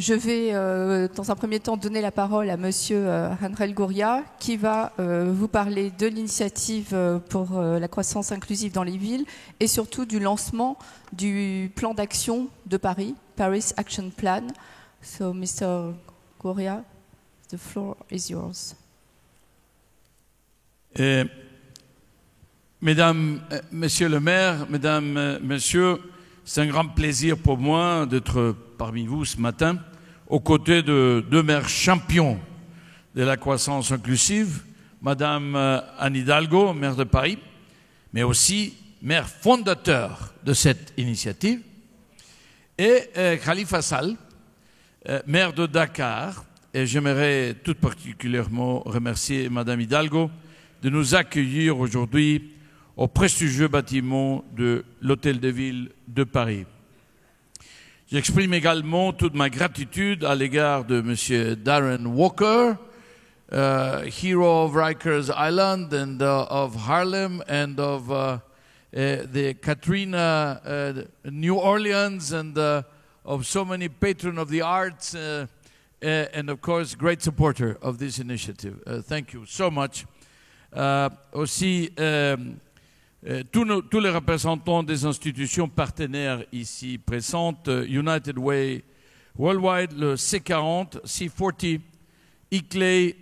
Je vais, dans un premier temps, donner la parole à Monsieur Ángel Gurría, qui va vous parler de l'initiative pour la croissance inclusive dans les villes et surtout du lancement du plan d'action de Paris, Paris Action Plan. So, Mr. Gurría, the floor is yours. Mesdames, Messieurs le maire, Mesdames, Messieurs, c'est un grand plaisir pour moi d'être parmi vous ce matin, aux côtés de deux maires champions de la croissance inclusive, Madame Anne Hidalgo, maire de Paris, mais aussi maire fondateur de cette initiative, et Khalifa Sall, maire de Dakar. Et j'aimerais tout particulièrement remercier Madame Hidalgo de nous accueillir aujourd'hui au prestigieux bâtiment de l'Hôtel de Ville de Paris. J'exprime également toute ma gratitude à l'égard de M. Darren Walker, hero of Rikers Island and of Harlem and of the Katrina, New Orleans, and of so many patrons of the arts, and of course, great supporter of this initiative. Thank you so much. Aussi, tous les représentants des institutions partenaires ici présentes, United Way Worldwide, le C40, C40, ICLEI,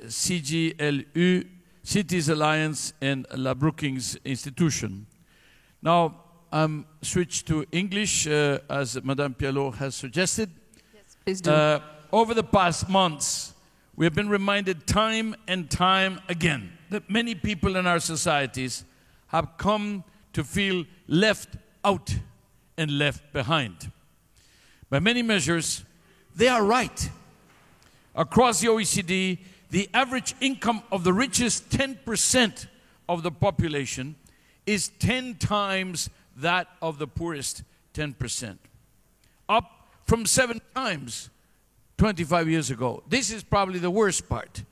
CGLU, Cities Alliance, and la Brookings Institution. Now, I'm switched to English, as Madame Pialot has suggested. Yes, please do. Over the past months, we have been reminded time and time again that many people in our societies have come to feel left out and left behind. By many measures, they are right. Across the OECD, the average income of the richest 10% of the population is 10 times that of the poorest 10%, up from 7 times 25 years ago. This is probably the worst part.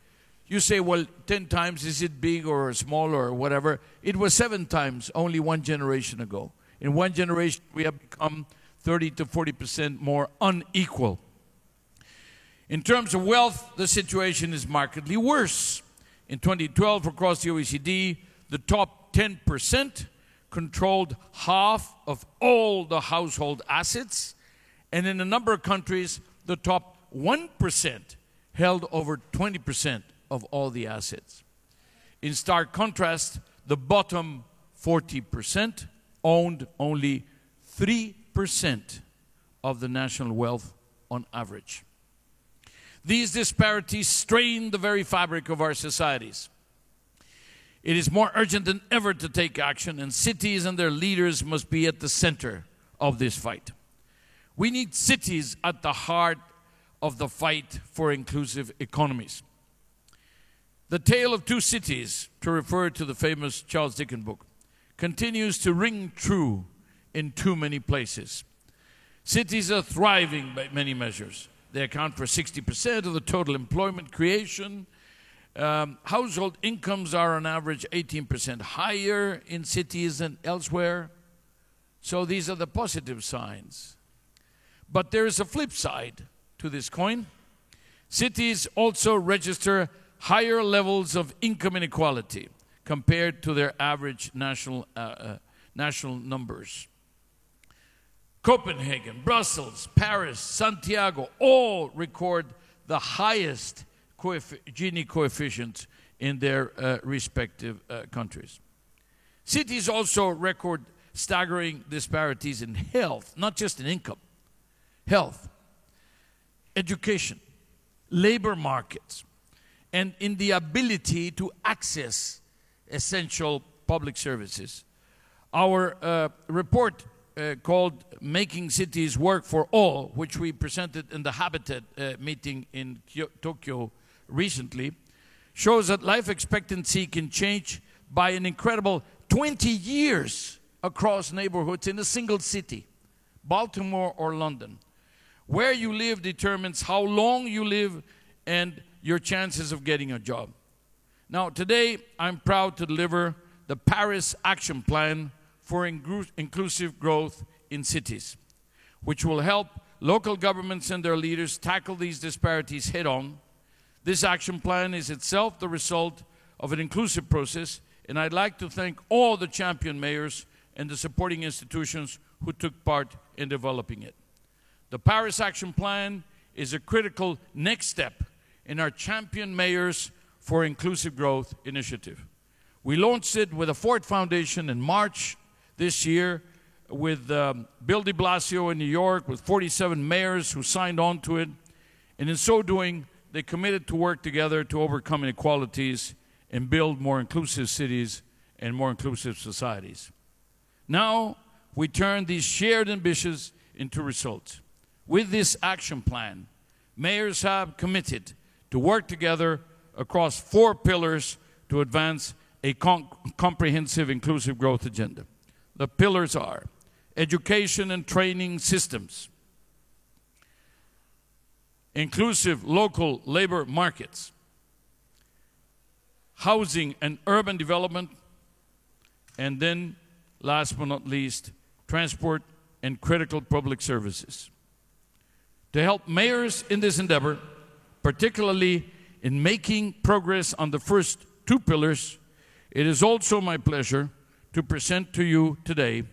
You say, well, 10 times, is it big or small or whatever? It was 7 times only one generation ago. In one generation, we have become 30 to 40% more unequal. In terms of wealth, the situation is markedly worse. In 2012, across the OECD, the top 10% controlled half of all the household assets, and in a number of countries, the top 1% held over 20% of all the assets. In stark contrast, the bottom 40% owned only 3% of the national wealth on average. These disparities strain the very fabric of our societies. It is more urgent than ever to take action, and cities and their leaders must be at the center of this fight. We need cities at the heart of the fight for inclusive economies. The Tale of Two Cities, to refer to the famous Charles Dickens book, continues to ring true in too many places. Cities are thriving by many measures. They account for 60% of the total employment creation. Household incomes are on average 18% higher in cities than elsewhere. So these are the positive signs. But there is a flip side to this coin. Cities also register higher levels of income inequality compared to their average national numbers. Copenhagen, Brussels, Paris, Santiago all record the highest Gini coefficients in their respective countries. Cities also record staggering disparities in health, not just in income. Health, education, labor markets, and in the ability to access essential public services. Our report called Making Cities Work for All, which we presented in the Habitat meeting in Tokyo recently, shows that life expectancy can change by an incredible 20 years across neighborhoods in a single city, Baltimore or London. Where you live determines how long you live and your chances of getting a job. Now, today, I'm proud to deliver the Paris Action Plan for Inclusive Growth in Cities, which will help local governments and their leaders tackle these disparities head-on. This action plan is itself the result of an inclusive process, and I'd like to thank all the champion mayors and the supporting institutions who took part in developing it. The Paris Action Plan is a critical next step in our Champion Mayors for Inclusive Growth initiative. We launched it with the Ford Foundation in March this year with Bill de Blasio in New York, with 47 mayors who signed on to it. And in so doing, they committed to work together to overcome inequalities and build more inclusive cities and more inclusive societies. Now, we turn these shared ambitions into results. With this action plan, mayors have committed to work together across 4 pillars to advance a comprehensive inclusive growth agenda. The pillars are education and training systems, inclusive local labor markets, housing and urban development, and then, last but not least, transport and critical public services. To help mayors in this endeavor, particularly in making progress on the first 2 pillars, it is also my pleasure to present to you today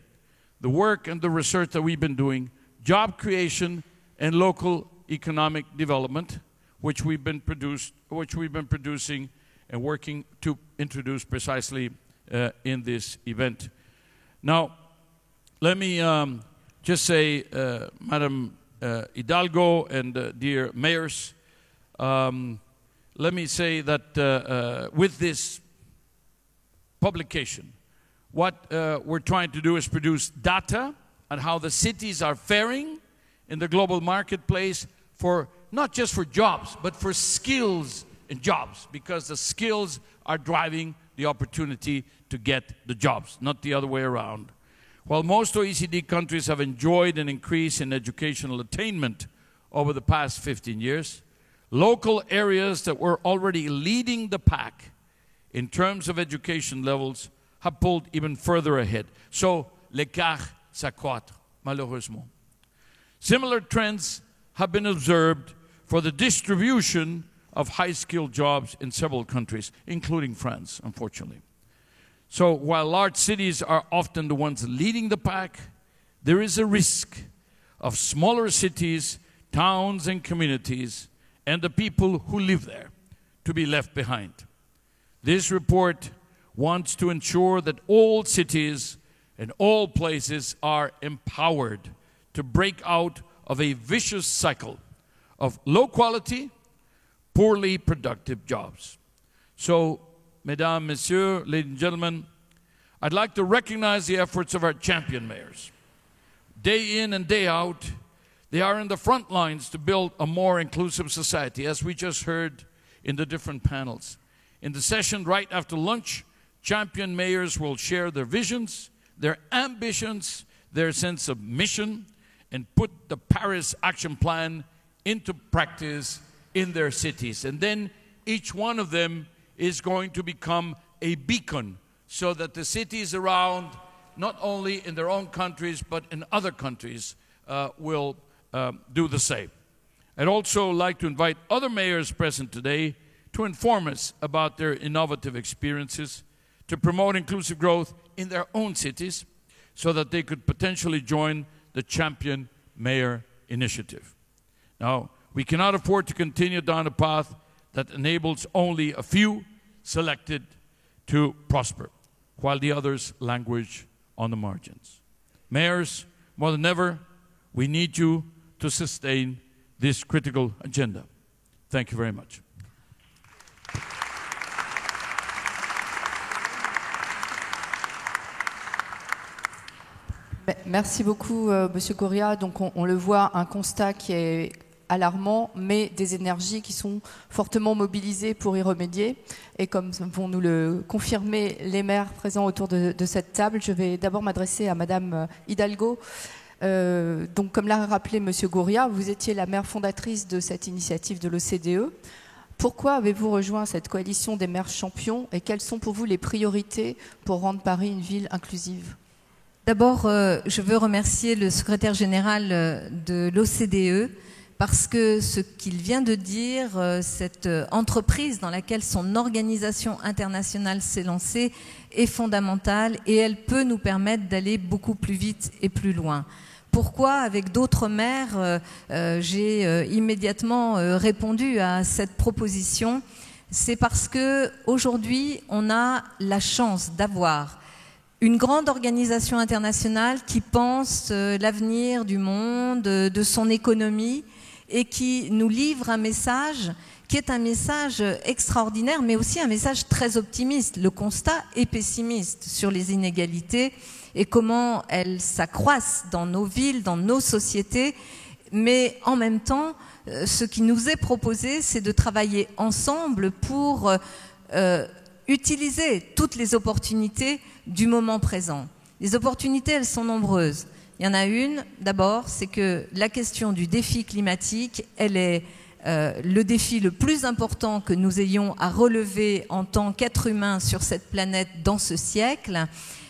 the work and the research that we've been doing, job creation and local economic development, which we've been producing and working to introduce precisely in this event. Now, let me just say, Madam Hidalgo and dear mayors, let me say that with this publication, what we're trying to do is produce data on how the cities are faring in the global marketplace for not just for jobs, but for skills and jobs, because the skills are driving the opportunity to get the jobs, not the other way around. While most OECD countries have enjoyed an increase in educational attainment over the past 15 years, local areas that were already leading the pack in terms of education levels have pulled even further ahead. So, l'écart s'accroît, malheureusement. Similar trends have been observed for the distribution of high-skilled jobs in several countries, including France, unfortunately. So while large cities are often the ones leading the pack, there is a risk of smaller cities, towns, and communities, and the people who live there to be left behind. This report wants to ensure that all cities and all places are empowered to break out of a vicious cycle of low quality, poorly productive jobs. So, mesdames, messieurs, ladies and gentlemen, I'd like to recognize the efforts of our champion mayors. Day in and day out, they are in the front lines to build a more inclusive society, as we just heard in the different panels. In the session right after lunch, champion mayors will share their visions, their ambitions, their sense of mission, and put the Paris Action Plan into practice in their cities. And then each one of them is going to become a beacon so that the cities around, not only in their own countries, but in other countries, will do the same. I'd also like to invite other mayors present today to inform us about their innovative experiences to promote inclusive growth in their own cities so that they could potentially join the Champion Mayor Initiative. Now, we cannot afford to continue down a path that enables only a few selected to prosper, while the others languish on the margins. Mayors, more than ever, we need you to sustain this critical agenda. Thank you very much. Merci beaucoup, Monsieur Goria. Donc, on le voit, un constat qui est alarmant, mais des énergies qui sont fortement mobilisées pour y remédier. Et comme vont nous le confirmer les maires présents autour de cette table, je vais d'abord m'adresser à Madame Hidalgo. Donc, comme l'a rappelé Monsieur Goria, vous étiez la maire fondatrice de cette initiative de l'OCDE. Pourquoi avez-vous rejoint cette coalition des maires champions et quelles sont pour vous les priorités pour rendre Paris une ville inclusive ? D'abord, je veux remercier le secrétaire général de l'OCDE parce que ce qu'il vient de dire, cette entreprise dans laquelle son organisation internationale s'est lancée est fondamentale et elle peut nous permettre d'aller beaucoup plus vite et plus loin. Pourquoi, avec d'autres maires, j'ai immédiatement répondu à cette proposition? C'est parce que aujourd'hui, on a la chance d'avoir une grande organisation internationale qui pense l'avenir du monde, de son économie, et qui nous livre un message qui est un message extraordinaire, mais aussi un message très optimiste. Le constat est pessimiste sur les inégalités et comment elles s'accroissent dans nos villes, dans nos sociétés, mais en même temps, ce qui nous est proposé, c'est de travailler ensemble pour utiliser toutes les opportunités du moment présent. Les opportunités, elles sont nombreuses. Il y en a une, d'abord, c'est que la question du défi climatique, elle est le défi le plus important que nous ayons à relever en tant qu'êtres humains sur cette planète dans ce siècle.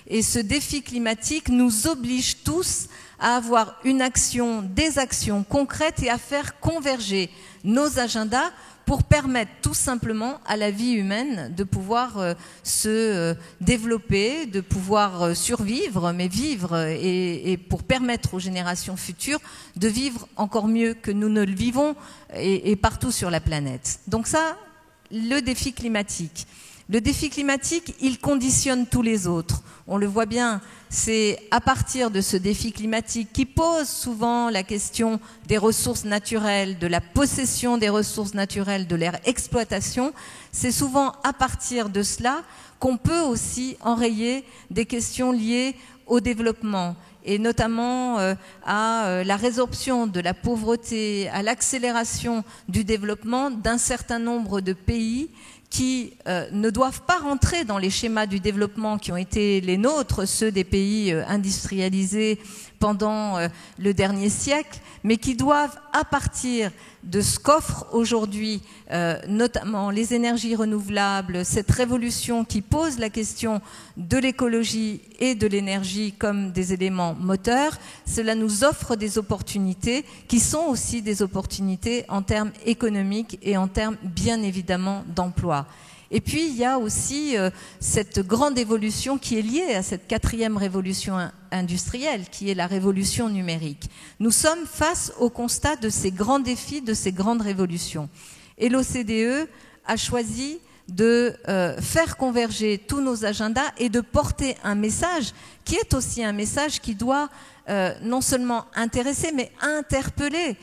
Et ce défi climatique nous oblige tous à avoir une action, des actions concrètes et à faire converger nos agendas pour permettre tout simplement à la vie humaine de pouvoir se développer, de pouvoir survivre, mais vivre et pour permettre aux générations futures de vivre encore mieux que nous ne le vivons et partout sur la planète. Donc ça, le défi climatique. Le défi climatique, il conditionne tous les autres. On le voit bien, c'est à partir de ce défi climatique qui pose souvent la question des ressources naturelles, de la possession des ressources naturelles, de leur exploitation. C'est souvent à partir de cela qu'on peut aussi enrayer des questions liées au développement et notamment à la résorption de la pauvreté, à l'accélération du développement d'un certain nombre de pays qui ne doivent pas rentrer dans les schémas du développement qui ont été les nôtres, ceux des pays industrialisés pendant le dernier siècle, mais qui doivent, à partir de ce qu'offrent aujourd'hui notamment les énergies renouvelables, cette révolution qui pose la question de l'écologie et de l'énergie comme des éléments moteurs, cela nous offre des opportunités qui sont aussi des opportunités en termes économiques et en termes bien évidemment d'emploi. Et puis, il y a aussi cette grande évolution qui est liée à cette 4e révolution industrielle, qui est la révolution numérique. Nous sommes face au constat de ces grands défis, de ces grandes révolutions. Et l'OCDE a choisi de faire converger tous nos agendas et de porter un message qui est aussi un message qui doit non seulement intéresser, mais interpeller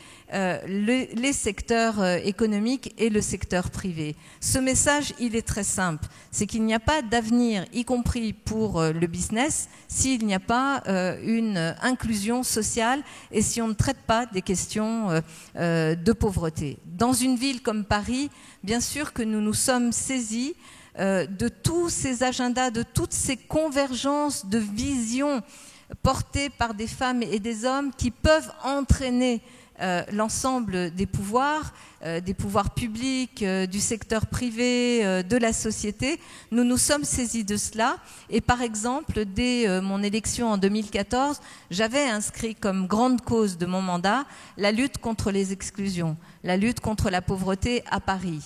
les secteurs économiques et le secteur privé. Ce message, il est très simple. C'est qu'il n'y a pas d'avenir, y compris pour le business, s'il n'y a pas une inclusion sociale et si on ne traite pas des questions de pauvreté. Dans une ville comme Paris, bien sûr que nous nous sommes saisis de tous ces agendas, de toutes ces convergences de visions portées par des femmes et des hommes qui peuvent entraîner l'ensemble des pouvoirs publics, du secteur privé, de la société. Nous nous sommes saisis de cela et par exemple, dès mon élection en 2014, j'avais inscrit comme grande cause de mon mandat la lutte contre les exclusions, la lutte contre la pauvreté à Paris.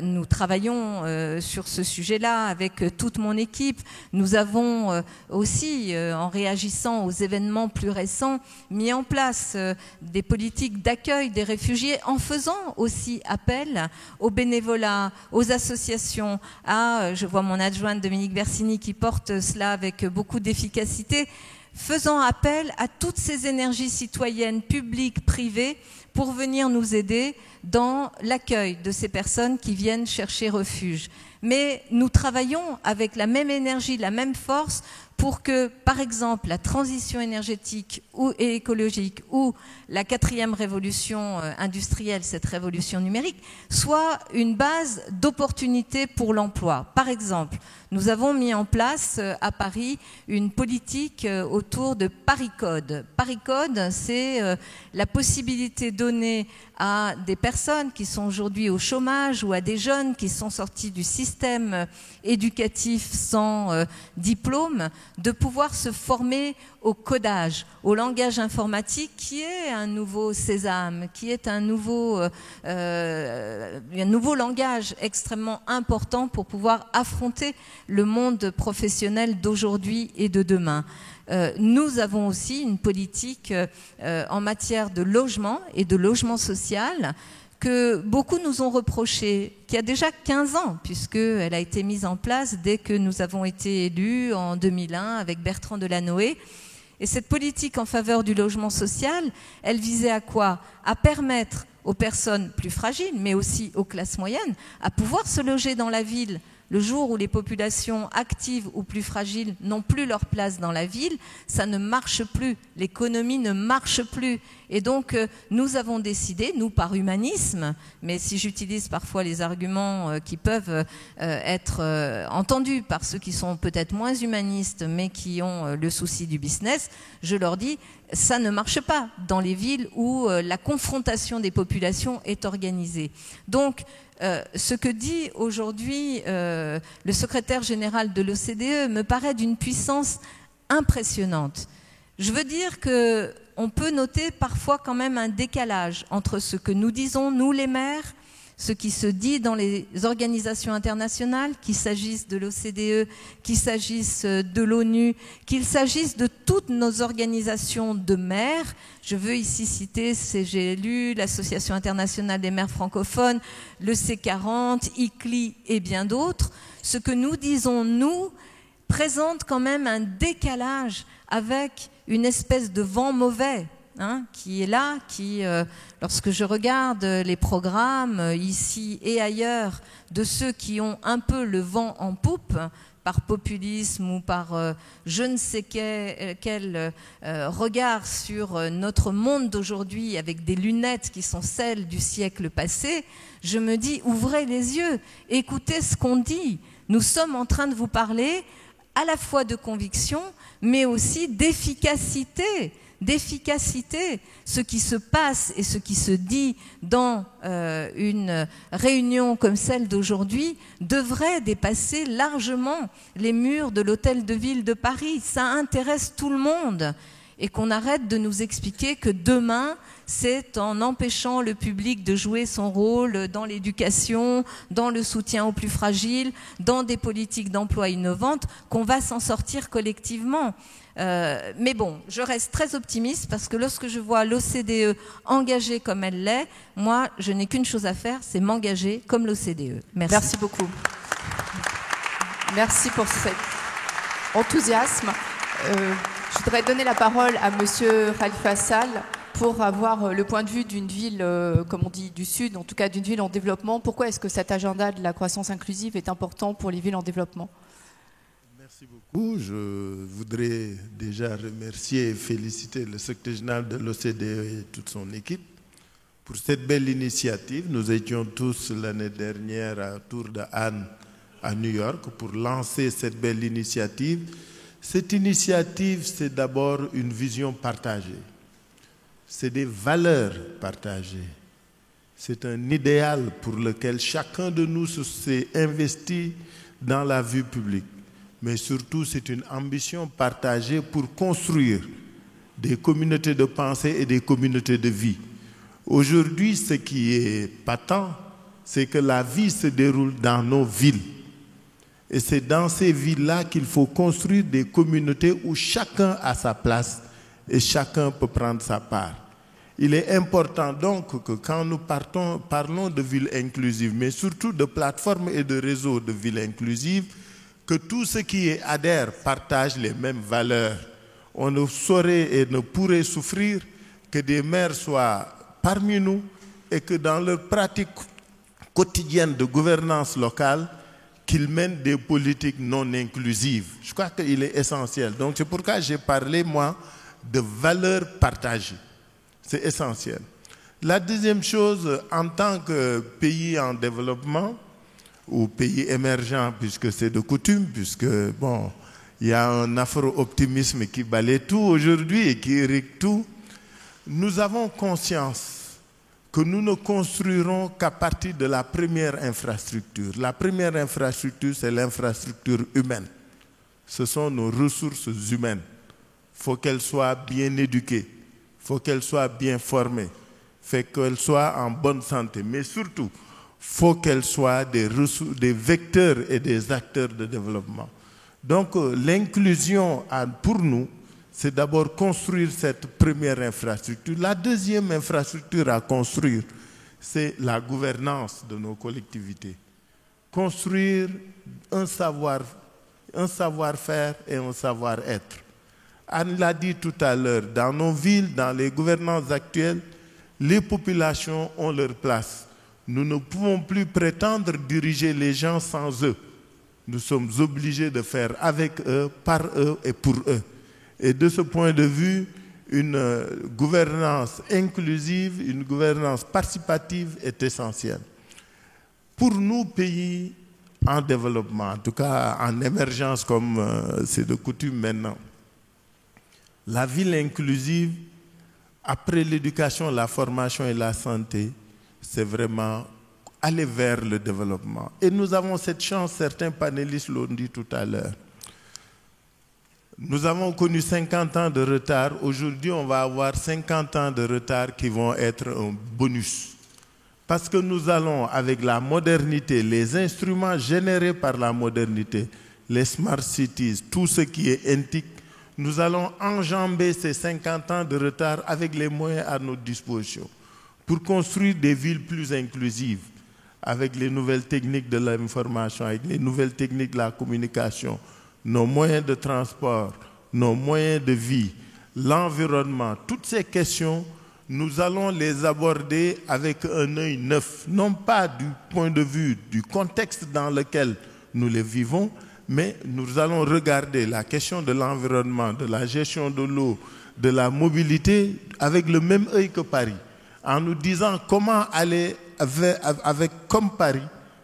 Nous travaillons sur ce sujet-là avec toute mon équipe. Nous avons aussi, en réagissant aux événements plus récents, mis en place des politiques d'accueil des réfugiés en faisant aussi appel au bénévolat, aux associations, je vois mon adjointe Dominique Versini qui porte cela avec beaucoup d'efficacité, faisant appel à toutes ces énergies citoyennes, publiques, privées, pour venir nous aider dans l'accueil de ces personnes qui viennent chercher refuge. Mais nous travaillons avec la même énergie, la même force pour que, par exemple, la transition énergétique et écologique ou la 4e révolution industrielle, cette révolution numérique, soit une base d'opportunités pour l'emploi. Par exemple, nous avons mis en place à Paris une politique autour de Paris Code. Paris Code, c'est la possibilité donnée à des personnes qui sont aujourd'hui au chômage ou à des jeunes qui sont sortis du système système éducatif sans diplôme, de pouvoir se former au codage, au langage informatique, qui est un nouveau sésame, qui est un nouveau langage extrêmement important pour pouvoir affronter le monde professionnel d'aujourd'hui et de demain. Nous avons aussi une politique en matière de logement et de logement social que beaucoup nous ont reproché, qui a déjà 15 ans, puisqu'elle a été mise en place dès que nous avons été élus en 2001 avec Bertrand Delanoë. Et cette politique en faveur du logement social, elle visait à quoi? À permettre aux personnes plus fragiles, mais aussi aux classes moyennes, à pouvoir se loger dans la ville. Le jour où les populations actives ou plus fragiles n'ont plus leur place dans la ville, ça ne marche plus, l'économie ne marche plus. Et donc, nous avons décidé, nous par humanisme, mais si j'utilise parfois les arguments qui peuvent être entendus par ceux qui sont peut-être moins humanistes, mais qui ont le souci du business, je leur dis, ça ne marche pas dans les villes où la confrontation des populations est organisée. Donc, ce que dit aujourd'hui le secrétaire général de l'OCDE me paraît d'une puissance impressionnante. Je veux dire qu'on peut noter parfois quand même un décalage entre ce que nous disons, nous les maires, ce qui se dit dans les organisations internationales, qu'il s'agisse de l'OCDE, qu'il s'agisse de l'ONU, qu'il s'agisse de toutes nos organisations de maires. Je veux ici citer CGLU, l'Association internationale des maires francophones, le C40, ICLI et bien d'autres. Ce que nous disons, nous, présente quand même un décalage avec une espèce de vent mauvais. Qui est là, lorsque je regarde les programmes ici et ailleurs de ceux qui ont un peu le vent en poupe, par populisme ou par je ne sais quel regard sur notre monde d'aujourd'hui avec des lunettes qui sont celles du siècle passé, je me dis, ouvrez les yeux, écoutez ce qu'on dit. Nous sommes en train de vous parler à la fois de conviction, mais aussi d'efficacité. Ce qui se passe et ce qui se dit dans une réunion comme celle d'aujourd'hui devrait dépasser largement les murs de l'hôtel de ville de Paris. Ça intéresse tout le monde. Et qu'on arrête de nous expliquer que demain, c'est en empêchant le public de jouer son rôle dans l'éducation, dans le soutien aux plus fragiles, dans des politiques d'emploi innovantes, qu'on va s'en sortir collectivement. Mais bon, je reste très optimiste parce que lorsque je vois l'OCDE engagée comme elle l'est, moi, je n'ai qu'une chose à faire, c'est m'engager comme l'OCDE. Merci. Merci beaucoup. Merci pour cet enthousiasme. Je voudrais donner la parole à Monsieur Khalifa Sall pour avoir le point de vue d'une ville, comme on dit, du Sud, en tout cas d'une ville en développement. Pourquoi est-ce que cet agenda de la croissance inclusive est important pour les villes en développement? Merci beaucoup. Je voudrais déjà remercier et féliciter le secrétaire général de l'OCDE et toute son équipe pour cette belle initiative. Nous étions tous l'année dernière à Tour de Han à New York pour lancer cette belle initiative. Cette initiative, c'est d'abord une vision partagée. C'est des valeurs partagées. C'est un idéal pour lequel chacun de nous s'est investi dans la vie publique. Mais surtout, c'est une ambition partagée pour construire des communautés de pensée et des communautés de vie. Aujourd'hui, ce qui est patent, c'est que la vie se déroule dans nos villes. Et c'est dans ces villes-là qu'il faut construire des communautés où chacun a sa place et chacun peut prendre sa part. Il est important donc que quand nous parlons de villes inclusives, mais surtout de plateformes et de réseaux de villes inclusives, que tous ceux qui y adhèrent partagent les mêmes valeurs. On ne saurait et ne pourrait souffrir que des maires soient parmi nous et que dans leur pratique quotidienne de gouvernance locale, qu'ils mènent des politiques non inclusives. Je crois qu'il est essentiel. Donc c'est pourquoi j'ai parlé, moi, de valeurs partagées. C'est essentiel. La deuxième chose, en tant que pays en développement, ou pays émergent, puisque c'est de coutume, puisque, bon, il y a un afro-optimisme qui balaie tout aujourd'hui et qui irrigue tout, nous avons conscience que nous ne construirons qu'à partir de la première infrastructure. La première infrastructure, c'est l'infrastructure humaine. Ce sont nos ressources humaines. Il faut qu'elles soient bien éduquées, il faut qu'elles soient bien formées, il faut qu'elles soient en bonne santé, mais surtout, il faut qu'elles soient des vecteurs et des acteurs de développement. Donc l'inclusion, pour nous, c'est d'abord construire cette première infrastructure. La deuxième infrastructure à construire, c'est la gouvernance de nos collectivités. Construire un savoir-faire et un savoir-être. Anne l'a dit tout à l'heure, dans nos villes, dans les gouvernances actuelles, les populations ont leur place. Nous ne pouvons plus prétendre diriger les gens sans eux. Nous sommes obligés de faire avec eux, par eux et pour eux. Et de ce point de vue, une gouvernance inclusive, une gouvernance participative est essentielle. Pour nous, pays en développement, en tout cas en émergence comme c'est de coutume maintenant, la ville inclusive, après l'éducation, la formation et la santé, c'est vraiment aller vers le développement. Et nous avons cette chance, certains panélistes l'ont dit tout à l'heure. Nous avons connu 50 ans de retard. Aujourd'hui, on va avoir 50 ans de retard qui vont être un bonus. Parce que nous allons, avec la modernité, les instruments générés par la modernité, les smart cities, tout ce qui est antique, nous allons enjamber ces 50 ans de retard avec les moyens à notre disposition pour construire des villes plus inclusives, avec les nouvelles techniques de l'information, avec les nouvelles techniques de la communication, nos moyens de transport, nos moyens de vie, l'environnement, toutes ces questions, nous allons les aborder avec un œil neuf, non pas du point de vue du contexte dans lequel nous les vivons, mais nous allons regarder la question de l'environnement, de la gestion de l'eau, de la mobilité avec le même œil que Paris, en nous disant comment aller comme Paris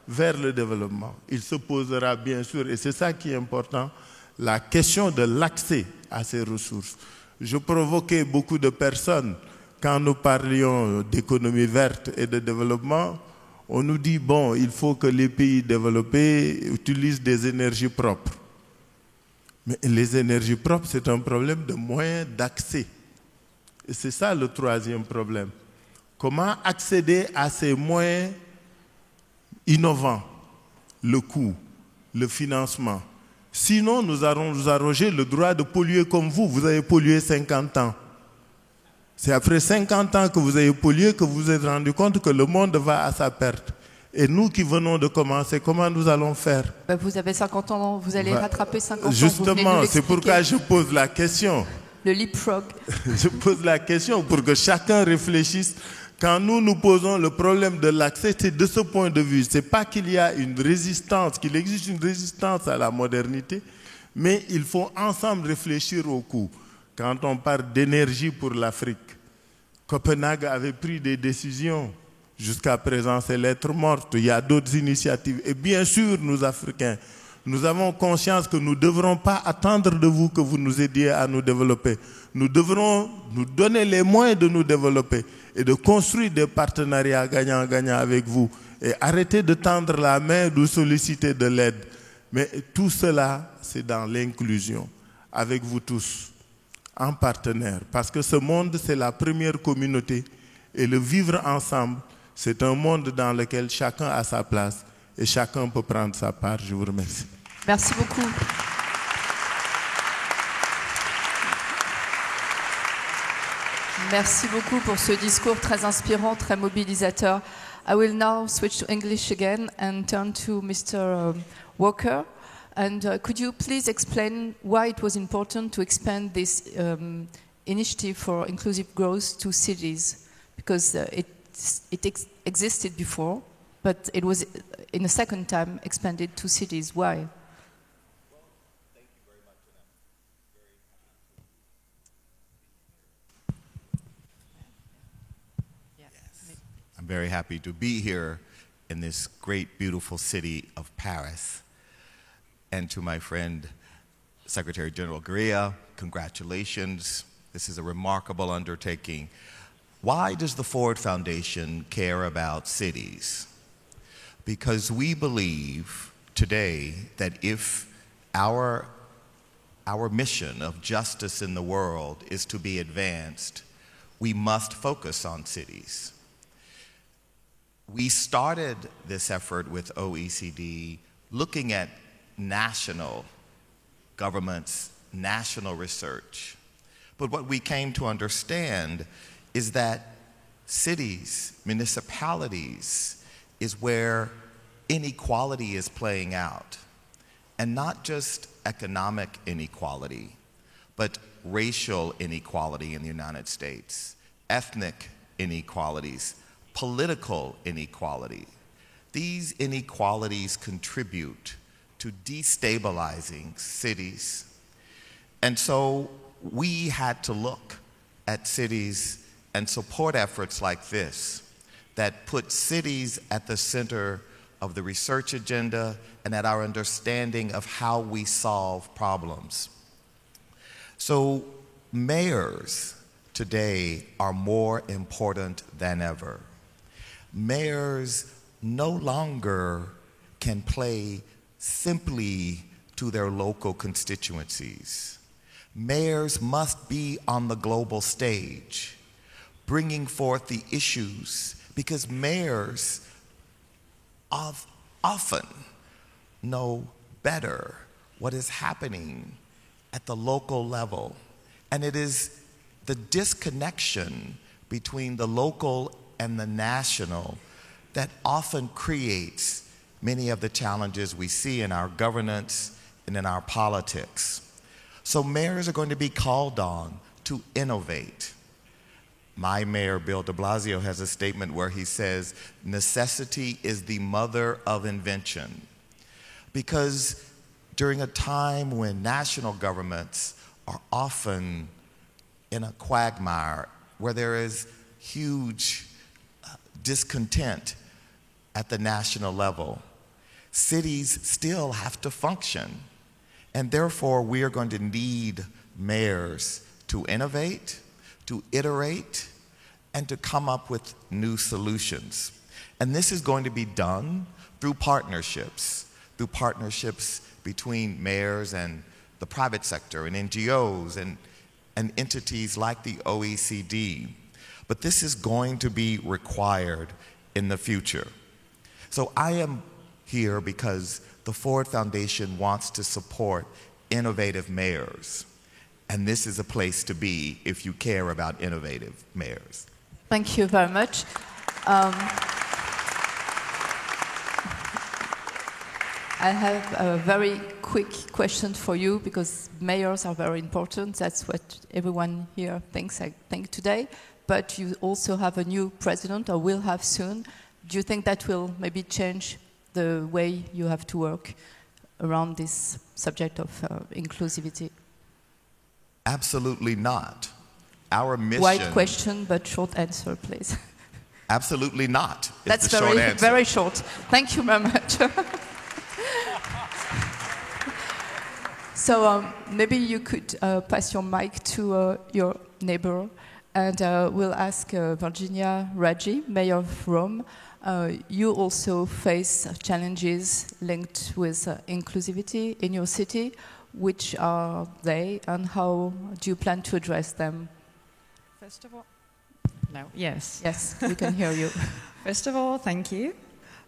vers le développement. Il se posera bien sûr, et c'est ça qui est important, la question de l'accès à ces ressources. Je provoquais beaucoup de personnes quand nous parlions d'économie verte et de développement. On nous dit, bon, il faut que les pays développés utilisent des énergies propres. Mais les énergies propres, c'est un problème de moyens d'accès. Et c'est ça le troisième problème. Comment accéder à ces moyens innovants, le coût, le financement. Sinon, nous allons nous arroger le droit de polluer comme vous. Vous avez pollué 50 ans. C'est après 50 ans que vous avez pollué que vous vous êtes rendu compte que le monde va à sa perte. Et nous qui venons de commencer, comment nous allons faire? Vous avez 50 ans, vous allez rattraper 50 ans. Justement, c'est pourquoi je pose la question. Le leapfrog. Je pose la question pour que chacun réfléchisse. Quand nous posons le problème de l'accès, c'est de ce point de vue. Ce n'est pas qu'il y a une résistance, qu'il existe une résistance à la modernité, mais il faut ensemble réfléchir au coût. Quand on parle d'énergie pour l'Afrique, Copenhague avait pris des décisions. Jusqu'à présent, c'est lettre morte. Il y a d'autres initiatives. Et bien sûr, nous, Africains, nous avons conscience que nous ne devrons pas attendre de vous que vous nous aidiez à nous développer. Nous devrons nous donner les moyens de nous développer et de construire des partenariats gagnant-gagnant avec vous. Et arrêter de tendre la main, de solliciter de l'aide. Mais tout cela, c'est dans l'inclusion, avec vous tous, en partenaire. Parce que ce monde, c'est la première communauté. Et le vivre ensemble, c'est un monde dans lequel chacun a sa place et chacun peut prendre sa part. Je vous remercie. Merci beaucoup. Merci beaucoup pour ce discours très inspirant, très mobilisateur. I will now switch to English again and turn to Mr. Walker. And could you please explain why it was important to expand this initiative for inclusive growth to cities? Because it existed before, but it was in a second time expanded to cities. Why? I'm very happy to be here in this great, beautiful city of Paris. And to my friend, Secretary General Gurria, congratulations. This is a remarkable undertaking. Why does the Ford Foundation care about cities? Because we believe today that if our mission of justice in the world is to be advanced, we must focus on cities. We started this effort with OECD looking at national governments, national research. But what we came to understand is that cities, municipalities, is where inequality is playing out. And not just economic inequality, but racial inequality in the United States, ethnic inequalities, political inequality. These inequalities contribute to destabilizing cities. And so we had to look at cities and support efforts like this that put cities at the center of the research agenda and at our understanding of how we solve problems. So mayors today are more important than ever. Mayors no longer can play simply to their local constituencies. Mayors must be on the global stage, bringing forth the issues, because mayors often know better what is happening at the local level. And it is the disconnection between the local and the national that often creates many of the challenges we see in our governance and in our politics. So mayors are going to be called on to innovate. My mayor, Bill de Blasio, has a statement where he says, necessity is the mother of invention. Because during a time when national governments are often in a quagmire, where there is huge discontent at the national level, cities still have to function. And therefore, we are going to need mayors to innovate, to iterate, and to come up with new solutions. And this is going to be done through partnerships between mayors and the private sector and NGOs and entities like the OECD. But this is going to be required in the future. So I am here because the Ford Foundation wants to support innovative mayors. And this is a place to be if you care about innovative mayors. Thank you very much. I have a very quick question for you, because mayors are very important. That's what everyone here thinks, I think, today. But you also have a new president, or will have soon. Do you think that will maybe change the way you have to work around this subject of inclusivity? Absolutely not. Our mission... Wide question, but short answer, please. Absolutely not. That's the short answer. Very short. Thank you very much. So maybe you could pass your mic to your neighbor, and we'll ask Virginia Raggi, Mayor of Rome. You also face challenges linked with inclusivity in your city. Which are they, and how do you plan to address them? First of all, no, yes. Yes, we can hear you. First of all, thank you.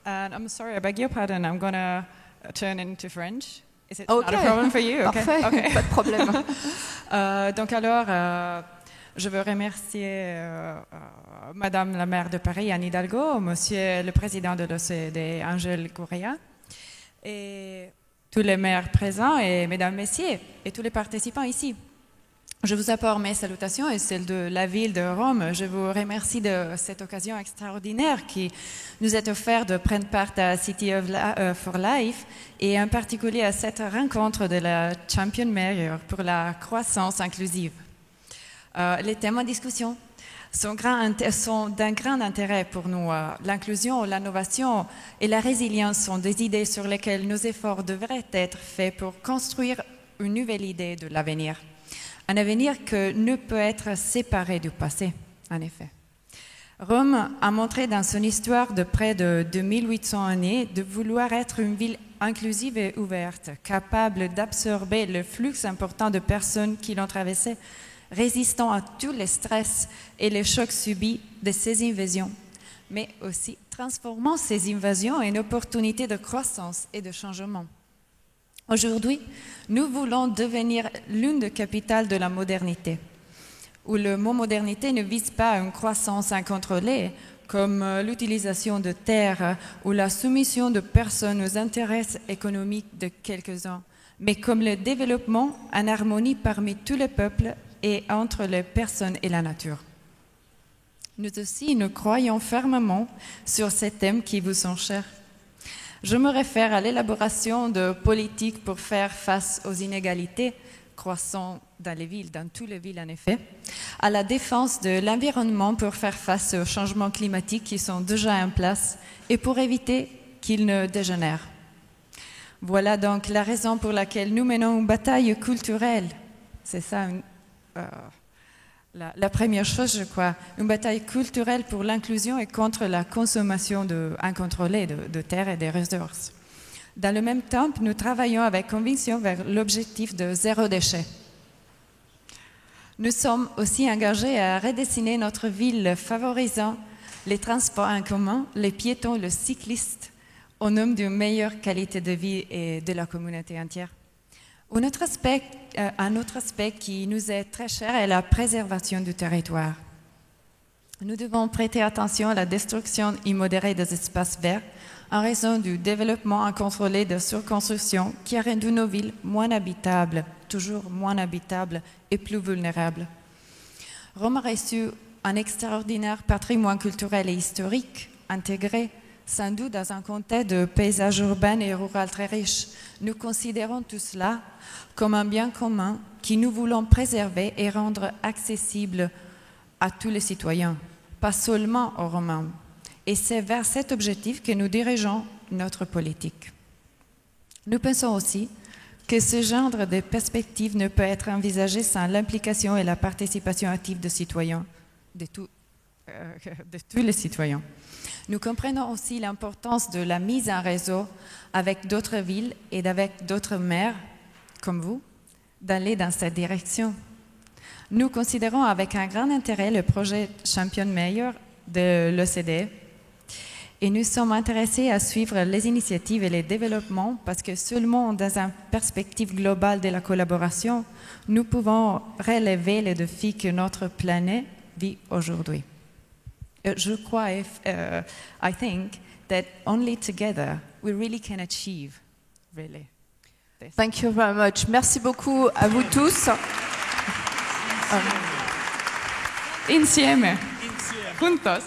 And I'm sorry, I beg your pardon, I'm going to turn into French. Is it not a problem for you? Okay. Parfait, okay. Pas de problème. Donc alors, je veux remercier Madame la maire de Paris, Anne Hidalgo, Monsieur le président de l'OCDE, Ángel Gurría, et tous les maires présents, et mesdames, messieurs, et tous les participants ici. Je vous apporte mes salutations et celles de la ville de Rome. Je vous remercie de cette occasion extraordinaire qui nous est offerte de prendre part à City for Life, et en particulier à cette rencontre de la Champion Mayor pour la croissance inclusive. Les thèmes en discussion sont d'un grand intérêt pour nous. L'inclusion, l'innovation et la résilience sont des idées sur lesquelles nos efforts devraient être faits pour construire une nouvelle idée de l'avenir. Un avenir que ne peut être séparé du passé, en effet. Rome a montré dans son histoire de près de 2800 années de vouloir être une ville inclusive et ouverte, capable d'absorber le flux important de personnes qui l'ont traversée, résistant à tous les stress et les chocs subis de ces invasions, mais aussi transformant ces invasions en une opportunité de croissance et de changement. Aujourd'hui, nous voulons devenir l'une des capitales de la modernité, où le mot modernité ne vise pas une croissance incontrôlée, comme l'utilisation de terres ou la soumission de personnes aux intérêts économiques de quelques-uns, mais comme le développement en harmonie parmi tous les peuples et entre les personnes et la nature. Nous aussi, nous croyons fermement sur ces thèmes qui vous sont chers. Je me réfère à l'élaboration de politiques pour faire face aux inégalités croissantes dans les villes, dans toutes les villes en effet, à la défense de l'environnement pour faire face aux changements climatiques qui sont déjà en place et pour éviter qu'ils ne dégénèrent. Voilà donc la raison pour laquelle nous menons une bataille culturelle. C'est ça la première chose, je crois, une bataille culturelle pour l'inclusion et contre la consommation incontrôlée de terres et des ressources. Dans le même temps, nous travaillons avec conviction vers l'objectif de zéro déchet. Nous sommes aussi engagés à redessiner notre ville favorisant les transports en commun, les piétons, les cyclistes, au nom d'une meilleure qualité de vie et de la communauté entière. Un autre aspect qui nous est très cher est la préservation du territoire. Nous devons prêter attention à la destruction immodérée des espaces verts en raison du développement incontrôlé de surconstruction qui a rendu nos villes moins habitables, toujours moins habitables et plus vulnérables. Rome a reçu un extraordinaire patrimoine culturel et historique intégré, sans doute dans un contexte de paysage urbain et rural très riche. Nous considérons tout cela comme un bien commun que nous voulons préserver et rendre accessible à tous les citoyens, pas seulement aux Romains. Et c'est vers cet objectif que nous dirigeons notre politique. Nous pensons aussi que ce genre de perspective ne peut être envisagé sans l'implication et la participation active de citoyens, de tous les citoyens. Nous comprenons aussi l'importance de la mise en réseau avec d'autres villes et avec d'autres maires, comme vous, d'aller dans cette direction. Nous considérons avec un grand intérêt le projet Champion Mayor de l'OCDE et nous sommes intéressés à suivre les initiatives et les développements parce que seulement dans une perspective globale de la collaboration, nous pouvons relever les défis que notre planète vit aujourd'hui. Je crois, I think that only together we really can achieve, really. This. Thank you very much. Merci beaucoup à vous tous. Insieme. Juntos.